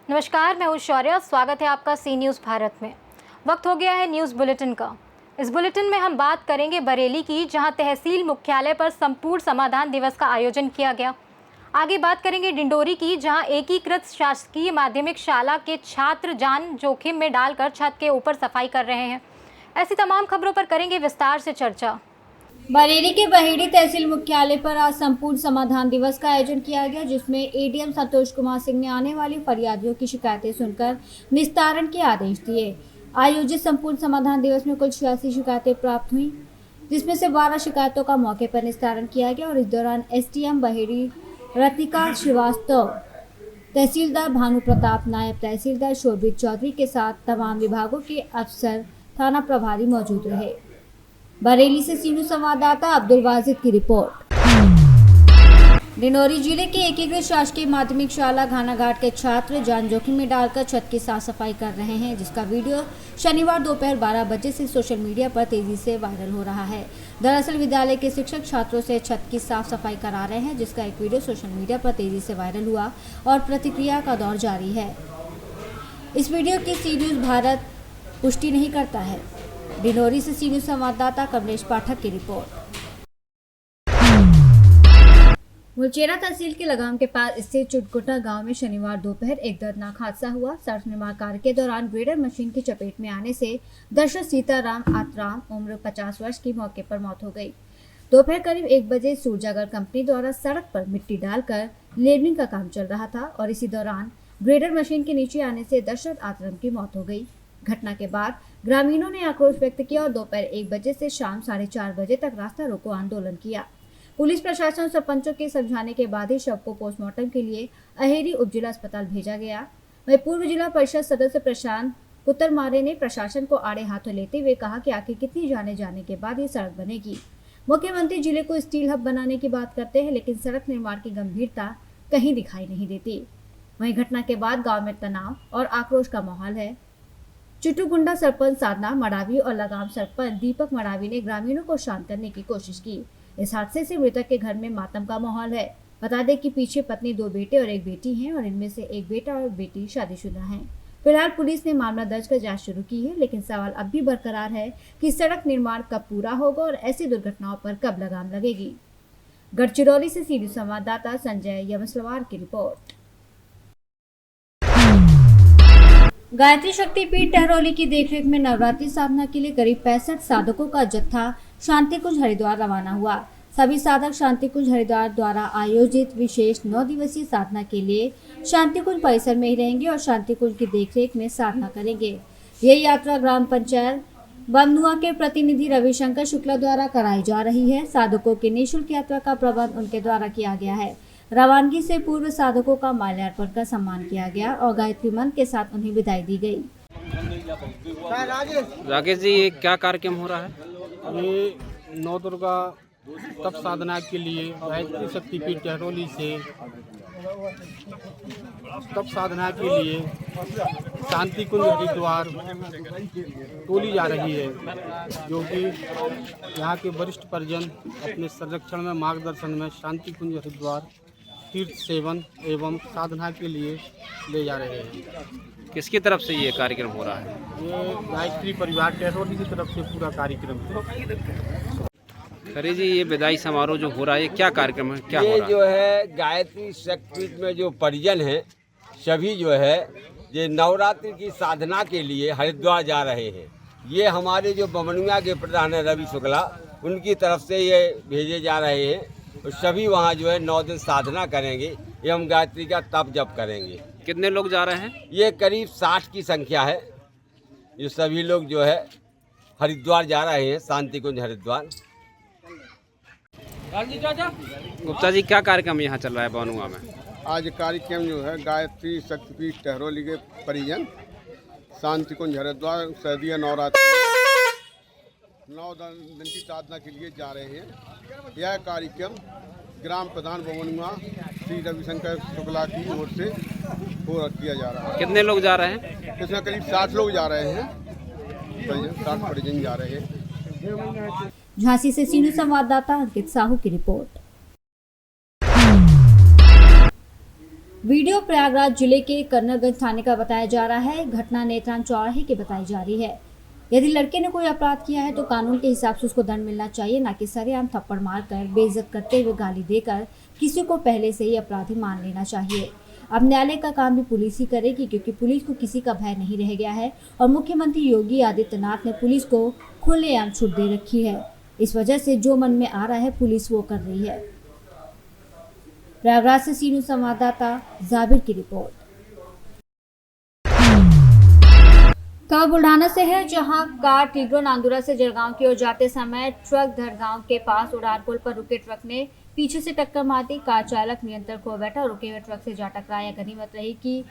नमस्कार, मैं हूं शौर्य। स्वागत है आपका सी न्यूज़ भारत में। वक्त हो गया है न्यूज़ बुलेटिन का। इस बुलेटिन में हम बात करेंगे बरेली की, जहां तहसील मुख्यालय पर संपूर्ण समाधान दिवस का आयोजन किया गया। आगे बात करेंगे डिंडोरी की, जहां एकीकृत शासकीय माध्यमिक शाला के छात्र जान जोखिम में डालकर छत के ऊपर सफाई कर रहे हैं। ऐसी तमाम खबरों पर करेंगे विस्तार से चर्चा। बरेली के बहेड़ी तहसील मुख्यालय पर आज संपूर्ण समाधान दिवस का आयोजन किया गया, जिसमें एडीएम संतोष कुमार सिंह ने आने वाली फरियादियों की शिकायतें सुनकर निस्तारण के आदेश दिए। आयोजित संपूर्ण समाधान दिवस में कुल 86 शिकायतें प्राप्त हुई, जिसमें से 12 शिकायतों का मौके पर निस्तारण किया गया और इस दौरान एसडीएम बहेड़ी रतिका श्रीवास्तव, तहसीलदार भानु प्रताप, नायब तहसीलदार शोभित चौधरी के साथ तमाम विभागों के अफसर, थाना प्रभारी मौजूद रहे। बरेली से सीनू संवाददाता अब्दुल वाजिद की रिपोर्ट। डिंडोरी जिले के एकीकृत शासकीय माध्यमिक शाला घानाघाट के छात्र जान जोखिम में डालकर छत की साफ सफाई कर रहे हैं, जिसका वीडियो शनिवार दोपहर 12 बजे से सोशल मीडिया पर तेजी से वायरल हो रहा है। दरअसल विद्यालय के शिक्षक छात्रों से छत की साफ सफाई करा रहे हैं, जिसका एक वीडियो सोशल मीडिया पर तेजी से वायरल हुआ और प्रतिक्रिया का दौर जारी है। इस वीडियो की सी न्यूज़ भारत पुष्टि नहीं करता है। डिंडोरी से सी न्यूज़ संवाददाता कमलेश पाठक की रिपोर्ट। मुलचेरा तहसील के लगाम के पास स्थित चुटकुटा गांव में शनिवार दोपहर एक दर्दनाक हादसा हुआ। सड़क निर्माण कार्य के दौरान ग्रेडर मशीन की चपेट में आने से दर्शक सीताराम आतराम उम्र 50 वर्ष की मौके पर मौत हो गई। दोपहर करीब 1 बजे सूरजागढ़ कंपनी द्वारा सड़क पर मिट्टी डालकर लेवलिंग का काम चल रहा था और इसी दौरान ग्रेडर मशीन के नीचे आने से दर्शक आतराम की मौत हो गई। घटना के बाद ग्रामीणों ने आक्रोश व्यक्त किया और दोपहर 1 बजे से शाम 4:30 बजे तक रास्ता रोको आंदोलन किया। पुलिस प्रशासन और सरपंचों के समझाने के बाद ही शव को पोस्टमार्टम के लिए अहेरी उप जिला अस्पताल भेजा गया। वहीं पूर्व जिला परिषद सदस्य प्रशांत कुतरमारे ने प्रशासन को आड़े हाथों लेते हुए कहा कि आखिर कितनी जाने के बाद ये सड़क बनेगी। मुख्यमंत्री जिले को स्टील हब बनाने की बात करते हैं, लेकिन सड़क निर्माण की गंभीरता कहीं दिखाई नहीं देती। वहीं घटना के बाद गाँव में तनाव और आक्रोश का माहौल है। चुटुगुंडा सरपंच साधना मडावी और लगाम सरपंच दीपक मडावी ने ग्रामीणों को शांत करने की कोशिश की। इस हादसे से मृतक के घर में मातम का माहौल है। बता दें कि पीछे पत्नी 2 बेटे और 1 बेटी हैं और इनमें से एक बेटा और बेटी शादीशुदा हैं। फिलहाल पुलिस ने मामला दर्ज कर जांच शुरू की है, लेकिन सवाल अब भी बरकरार है कि सड़क निर्माण कब पूरा होगा और ऐसी दुर्घटनाओं पर कब लगाम लगेगी। गढ़चिरौली से सीधी संवाददाता संजय यमसलवार की रिपोर्ट। गायत्री शक्तिपीठ टहरौली की देखरेख में नवरात्रि साधना के लिए करीब 65 साधकों का जत्था शांतिकुंज हरिद्वार रवाना हुआ। सभी साधक शांतिकुंज हरिद्वार द्वारा आयोजित विशेष 9 दिवसीय साधना के लिए शांतिकुंज परिसर में ही रहेंगे और शांतिकुंज की देखरेख में साधना करेंगे। ये यात्रा ग्राम पंचायत बमनुआ के प्रतिनिधि रविशंकर शुक्ला द्वारा कराई जा रही है। साधकों की निःशुल्क यात्रा का प्रबंध उनके द्वारा किया गया है। रवानगी से पूर्व साधकों का माल्यार्पण कर सम्मान किया गया और गायत्री मंत्र के साथ उन्हें विदाई दी गई। राकेश जी, ये क्या कार्यक्रम हो रहा है? ये नौ दुर्गा तप साधना के लिए गायत्री शक्तिपीठ टहरौली से तप साधना के लिए शांतिकुंज हरिद्वार टोली जा रही है, जो कि यहाँ के वरिष्ठ परिजन अपने संरक्षण में मार्गदर्शन में शांतिकुंज हरिद्वार तीर्थ सेवन एवं साधना के लिए ले जा रहे हैं। किसकी तरफ से ये कार्यक्रम हो रहा है? ये गायत्री परिवार टहरौली की तरफ से पूरा कार्यक्रम है। अरे जी, ये विदाई समारोह जो हो रहा है, क्या कार्यक्रम है, क्या हो ये रहा है? जो है गायत्री शक्तिपीठ में जो परिजन हैं सभी जो है ये नवरात्रि की साधना के लिए हरिद्वार जा रहे हैं। ये हमारे जो बमनुआ के प्रधान है रवि शुक्ला, उनकी तरफ से ये भेजे जा रहे हैं और सभी वहाँ जो है 9 दिन साधना करेंगे एवं गायत्री का तप जप करेंगे। कितने लोग जा रहे हैं? ये करीब 60 की संख्या है। ये सभी लोग जो है हरिद्वार जा रहे हैं, शांतिकुंज हरिद्वार। गुप्ता जी, क्या कार्यक्रम यहाँ चल रहा है बमनुआ में? आज कार्यक्रम जो है गायत्री शक्तिपीठ टहरौली के परिजन शांतिकुंज हरिद्वार शारदीय नवरात्रि 9 दिन की साधना के लिए जा रहे हैं। यह कार्यक्रम ग्राम प्रधान बमनुआ श्री रविशंकर शुक्ला की ओर से पूरा किया जा रहा है। कितने लोग जा रहे हैं? इसमें करीब 60 लोग जा रहे हैं, 60 परिजन जा रहे हैं। झांसी से सीनू संवाददाता अंकित साहू की रिपोर्ट। वीडियो प्रयागराज जिले के कर्नलगंज थाने का बताया जा रहा है। घटना नेत्रान चौराहे की बताई जा रही है। यदि लड़के ने कोई अपराध किया है तो कानून के हिसाब से उसको दंड मिलना चाहिए, न कि सरेआम थप्पड़ मारकर, बेइज्जत करते हुए, गाली देकर किसी को पहले से ही अपराधी मान लेना चाहिए। अब न्यायालय का काम भी पुलिस ही करेगी, क्योंकि पुलिस को किसी का भय नहीं रह गया है और मुख्यमंत्री योगी आदित्यनाथ ने पुलिस को खुलेआम छूट दे रखी है। इस वजह से जो मन में आ रहा है पुलिस वो कर रही है। प्रयागराज से सीनू संवाददाता जाबिर की रिपोर्ट। खबर बुल्ढाना से है, जहां कार टिगरो नांदुरा से जलगांव की ओर जाते समय ट्रक धरगांव के पास उड़ानपुल पर रुके ट्रक ने पीछे से टक्कर मार दी। कार चालक नियंत्रण खो बैठा और रुके हुए ट्रक से जा टकराया। गनीमत रही कि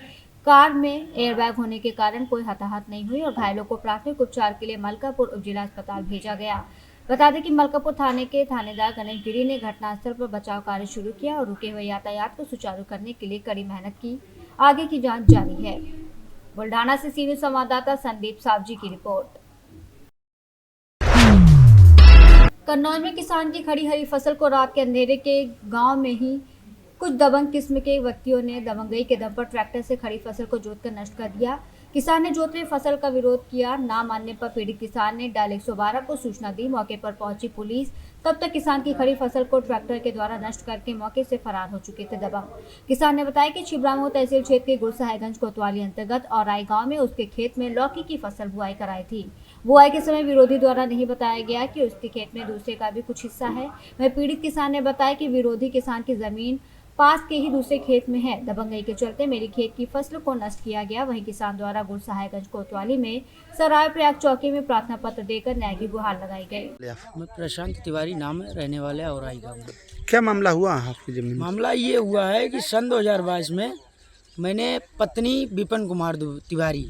कार में एयरबैग होने के कारण कोई हताहत नहीं हुई और घायलों को प्राथमिक उपचार के लिए मलकापुर उप जिला अस्पताल भेजा गया। बता दें कि मलकापुर थाने के थानेदार गणेश गिरी ने घटनास्थल पर बचाव कार्य शुरू किया और रुके हुए यातायात को सुचारू करने के लिए कड़ी मेहनत की। आगे की जांच जारी है। बुल्ढाना से सीनियर संवाददाता संदीप सावजी की रिपोर्ट। कन्नौज में किसान की खड़ी हरी फसल को रात के अंधेरे के गांव में ही कुछ दबंग किस्म के व्यक्तियों ने दबंगई के दम पर ट्रैक्टर से खड़ी फसल को जोतकर नष्ट कर दिया। किसान ने जोत रही फसल का विरोध किया। ना मानने पर पीड़ित किसान ने डायल 112 को सूचना दी। मौके पर पहुंची पुलिस तब तक किसान की खड़ी फसल को ट्रैक्टर के द्वारा नष्ट करके मौके से फरार हो चुके थे दबंग। किसान ने बताया कि छिबरामऊ तहसील क्षेत्र के गुरसाहेगंज कोतवाली अंतर्गत औराई गांव में उसके खेत में लौकी की फसल बुआई कराई थी। बुआई के समय विरोधी द्वारा नहीं बताया गया कि उसके खेत में दूसरे का भी कुछ हिस्सा है। वह पीड़ित किसान ने बताया कि विरोधी किसान की जमीन पास के ही दूसरे खेत में है। दबंगई के चलते मेरी खेत की फसल को नष्ट किया गया। वहीं किसान द्वारा गुरसाहेगंज कोतवाली में सराय प्रयाग चौकी में प्रार्थना पत्र देकर न्याय की गुहार लगाई गई। मैं प्रशांत तिवारी नाम है, रहने वाले औराई गाँव में। क्या मामला हुआ आपकी जमीन? मामला ये हुआ है कि सन 2022 में मैंने पत्नी विपिन कुमार तिवारी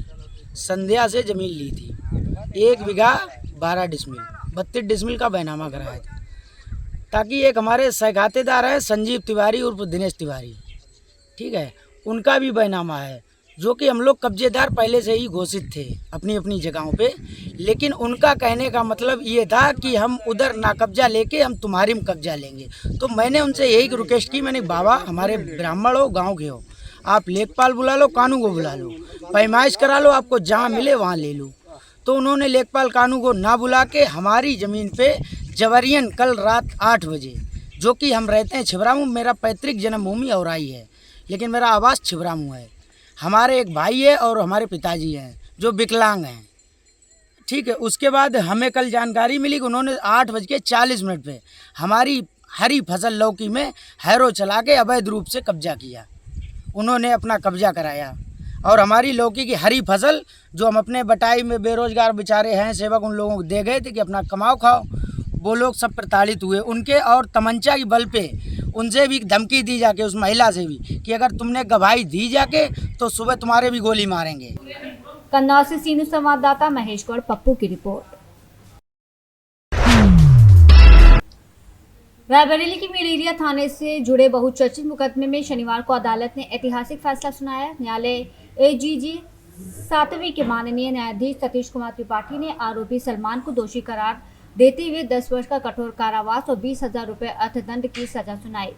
संध्या से जमीन ली थी। 1 बीघा 12 डिसमिल 32 डिसमिल का बैनामा कराया था, ताकि एक हमारे सहखातेदार है संजीव तिवारी उर्फ दिनेश तिवारी, ठीक है, उनका भी बैनामा है, जो कि हम लोग कब्जेदार पहले से ही घोषित थे अपनी अपनी जगहों पे। लेकिन उनका कहने का मतलब ये था कि हम उधर ना कब्जा लेके हम तुम्हारी में कब्जा लेंगे। तो मैंने उनसे यही रिक्वेस्ट की, मैंने बाबा हमारे ब्राह्मण हो, गाँव के हो, आप लेखपाल बुला लो, कानू को बुला लो, पैमाइश करा लो, आपको जहाँ मिले वहाँ ले लो। तो उन्होंने लेखपाल कानू को ना बुला के हमारी ज़मीन पे जबरियन कल रात 8 बजे, जो कि हम रहते हैं छिबरामऊ, मेरा पैतृक जन्मभूमि औराई है, लेकिन मेरा आवास छिबरामऊ है। हमारे एक भाई है और हमारे पिताजी हैं जो विकलांग हैं, ठीक है। उसके बाद हमें कल जानकारी मिली कि उन्होंने 8:40 पे हमारी हरी फसल लौकी में हैरो चला के अवैध रूप से कब्जा किया। उन्होंने अपना कब्जा कराया और हमारी लौकी की हरी फसल जो हम अपने बटाई में बेरोजगार बेचारे हैं सेवक उन लोगों को दे गए थे कि अपना कमाओ खाओ, वो लोग सब प्रताड़ित हुए उनके। और तमंचा की बल पे उनसे भी धमकी दी जाके, उस महिला से भी, कि अगर तुमने गवाही दी जाके तो सुबह तुम्हारे भी गोली मारेंगे। कन्नौज से सीनियर संवाददाता महेश गौड़ पप्पू की रिपोर्ट। रायबरेली की मिलेरिया थाने से जुड़े बहुचर्चित मुकदमे में शनिवार को अदालत ने ऐतिहासिक फैसला सुनाया। न्यायालय एजीजी 7वीं के माननीय न्यायाधीश सतीश कुमार त्रिपाठी ने आरोपी सलमान को दोषी करार देते हुए 10 वर्ष का कठोर कारावास और 20,000 रुपये अर्थदंड की सजा सुनाई।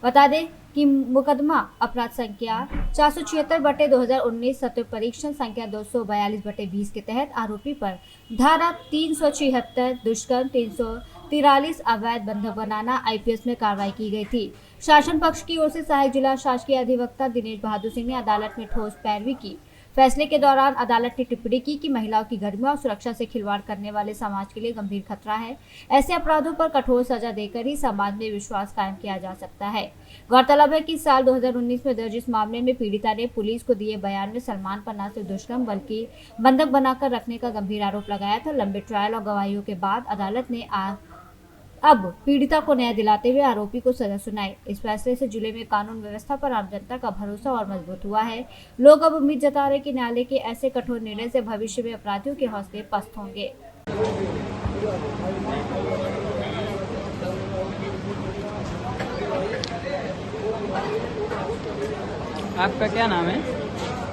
बता दें कि मुकदमा अपराध संख्या 476/2019 सत्य परीक्षण संख्या 242/20 के तहत आरोपी पर धारा 376 दुष्कर्म, 343 अवैध बंधक बनाना IPS में कार्रवाई की गई थी। शासन पक्ष की ओर से सहायक जिला शासकीय अधिवक्ता दिनेश बहादुर सिंह ने अदालत में ठोस पैरवी की। फैसले के दौरान अदालत ने टिप्पणी की कि महिलाओं की गरिमा और सुरक्षा से खिलवाड़ करने वाले समाज के लिए गंभीर खतरा है। ऐसे अपराधों पर कठोर सजा देकर ही समाज में विश्वास कायम किया जा सकता है। गौरतलब है कि साल 2019 में दर्ज इस मामले में पीड़िता ने पुलिस को दिए बयान में सलमान पर न सिर्फ दुष्कर्म बल्कि बंधक बनाकर रखने का गंभीर आरोप लगाया था। लंबे ट्रायल और गवाहियों के बाद अदालत ने अब पीड़िता को न्याय दिलाते हुए आरोपी को सजा सुनाई। इस फैसले से जिले में कानून व्यवस्था पर आम जनता का भरोसा और मजबूत हुआ है। लोग अब उम्मीद जता रहे कि न्यायालय के ऐसे कठोर निर्णय से भविष्य में अपराधियों के हौसले पस्त होंगे। आपका क्या नाम है?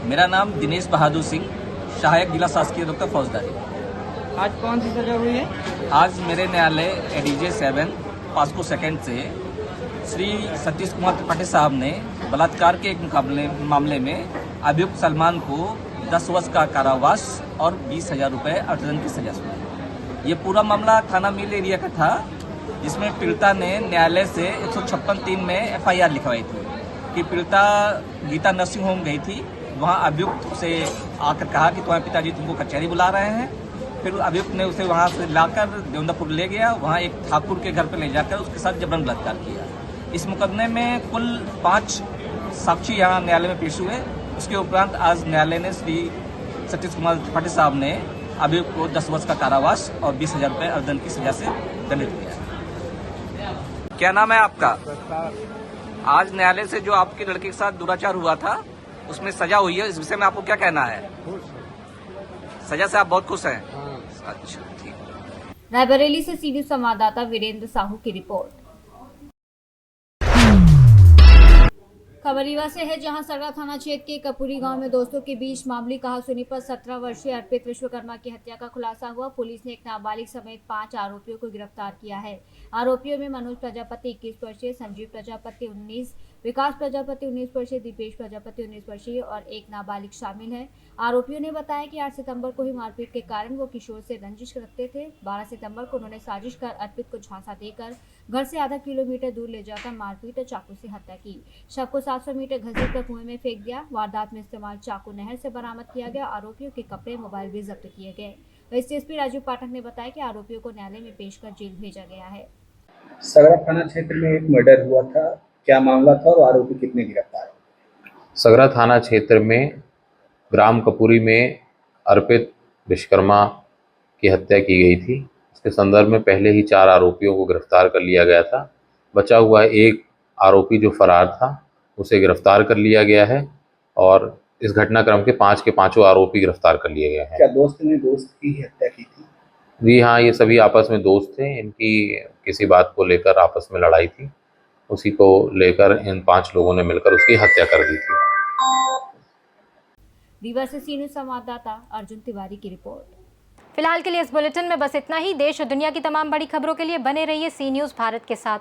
मेरा नाम दिनेश बहादुर सिंह, सहायक जिला शासकीय अधिवक्ता फौजदारी। आज कौन सी सजा हुई है? आज मेरे न्यायालय एडीजे 7 पास्को सेकंड से श्री सतीश कुमार त्रिपाठी साहब ने बलात्कार के एक मामले में अभियुक्त सलमान को 10 वर्ष का कारावास और 20,000 रुपये अर्थदंड की सजा सुनाई। ये पूरा मामला थाना मिल एरिया का था, जिसमें पीड़िता ने न्यायालय से 156(3) में FIR लिखवाई थी कि पीड़िता गीता नर्सिंग होम गई थी। वहाँ अभियुक्त से आकर कहा कि तुम्हारे पिताजी तुमको कचहरी बुला रहे हैं। फिर अभियुक्त ने उसे वहाँ से लाकर देवंदापुर ले गया। वहाँ एक ठाकुर के घर पर ले जाकर उसके साथ जबरन बलात्कार किया। इस मुकदमे में कुल 5 साक्षी यहाँ न्यायालय में पेश हुए। उसके उपरांत आज न्यायालय ने श्री सतीश कुमार त्रिपाठी साहब ने अभियुक्त को 10 वर्ष का कारावास और 20,000 रुपये अर्थदंड की सजा से दंडित किया। क्या नाम है आपका? आज न्यायालय से जो आपके लड़के के साथ दुराचार हुआ था उसमें सजा हुई है, इस विषय में आपको क्या कहना है? सजा से आप बहुत खुश हैं? अच्छा, ठीक। रायबरेली से सीधी संवाददाता वीरेंद्र साहू की रिपोर्ट। खबर रीवा से है, जहां सगरा थाना क्षेत्र के कपूरी गांव में दोस्तों के बीच मामूली कहासुनी पर 17 वर्षीय अर्पित विश्वकर्मा की हत्या का खुलासा हुआ। पुलिस ने एक नाबालिग समेत 5 आरोपियों को गिरफ्तार किया है। आरोपियों में मनोज प्रजापति 21 वर्षीय, संजीव प्रजापति 19, विकास प्रजापति 19 वर्षीय, दीपेश प्रजापति 19 वर्षीय और एक नाबालिग शामिल है। आरोपियों ने बताया कि 8 सितंबर को ही मारपीट के कारण वो किशोर से रंजिश रखते थे। 12 सितंबर को उन्होंने साजिश कर अर्पित को झांसा देकर घर से आधा किलोमीटर दूर ले जाकर मारपीट और चाकू से हत्या की। शव को 700 मीटर घसीटकर कुएं में फेंक दिया। वारदात में इस्तेमाल चाकू नहर से बरामद किया गया। आरोपियों के कपड़े, मोबाइल भी जब्त किए गए। वहीं एसपी राजू पाठक ने बताया कि आरोपियों को न्यायालय में पेश कर जेल भेजा गया है। सगरा थाना क्षेत्र में एक मर्डर हुआ था, क्या मामला था और आरोपी कितने गिरफ्तार हुए? सगरा थाना क्षेत्र में ग्राम कपूरी में अर्पित विश्वकर्मा की हत्या की गई थी। इसके संदर्भ में पहले ही 4 आरोपियों को गिरफ्तार कर लिया गया था। बचा हुआ एक आरोपी जो फरार था उसे गिरफ्तार कर लिया गया है और इस घटनाक्रम के 5 के 5 आरोपी गिरफ्तार कर लिए गए हैं। क्या दोस्त ने दोस्त की हत्या की थी? जी हाँ, ये सभी आपस में दोस्त थे। इनकी किसी बात को लेकर आपस में लड़ाई थी, उसी को लेकर इन 5 लोगों ने मिलकर उसकी हत्या कर दी थी। रीवा से सी न्यूज़ संवाददाता अर्जुन तिवारी की रिपोर्ट। फिलहाल के लिए इस बुलेटिन में बस इतना ही। देश और दुनिया की तमाम बड़ी खबरों के लिए बने रहिए सी न्यूज़ भारत के साथ।